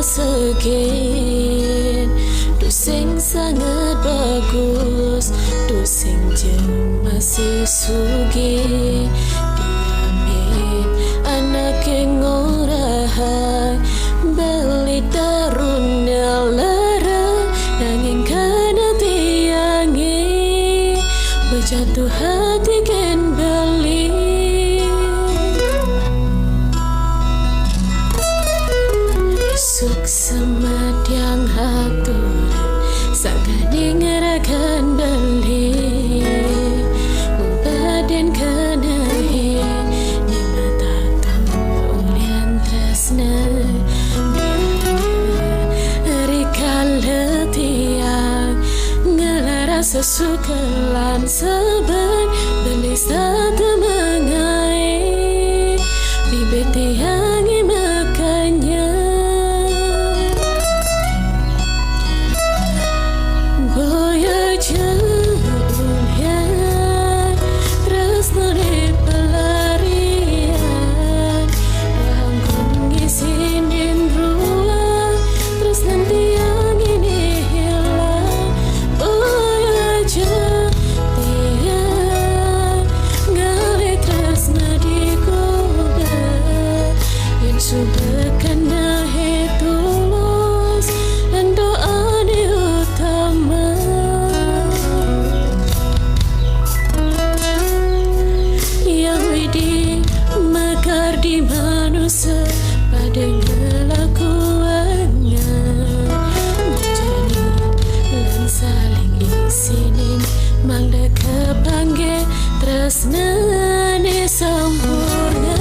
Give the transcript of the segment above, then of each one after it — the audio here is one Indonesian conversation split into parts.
segen, tu sing sangat bagus, tu sing jeng masih sugih. Diamin anak yang ngorahai beli tarunya lara, nanging kana tiangi berjatuh hati ken beli. Suk semat yang haturan sakani ngerakan beli, mubaden kenahi di mata tulian tresna. Rikala tiang ngelara sesukelan seban beli satu mengai bibit tiangi makanya. Pada ngelakuannya menjadi lan saling isinin mangda kepangge tresnane sampurna.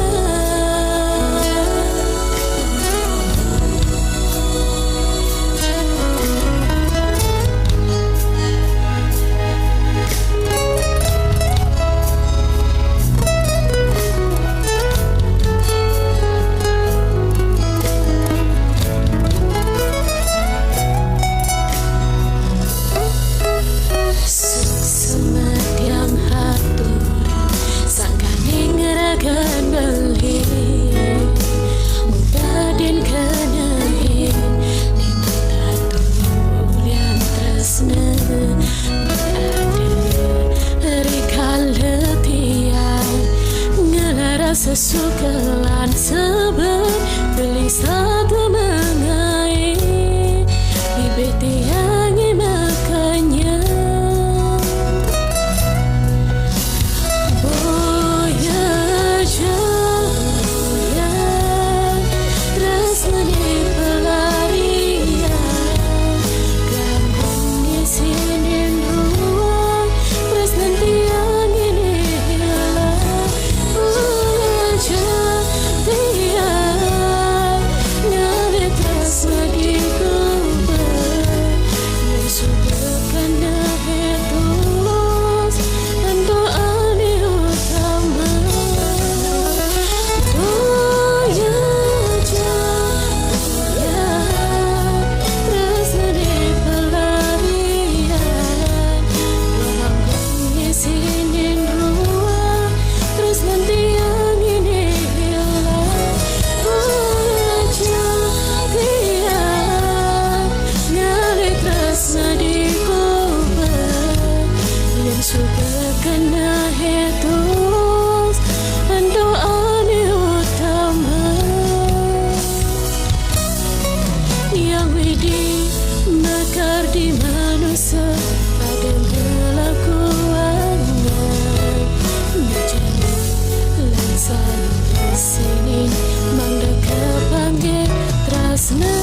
Sesukelan sebab beli satu mengai bibit tiangi makanya. Boya jaya tresnane pelarian ganggung ngisinin ruang tresnan tiangi hilang. Sudah kena hitus doa ni utama yang widi mekar di manusia pada kelakuannya menjadi lensa di sini mangda kepangge tresna.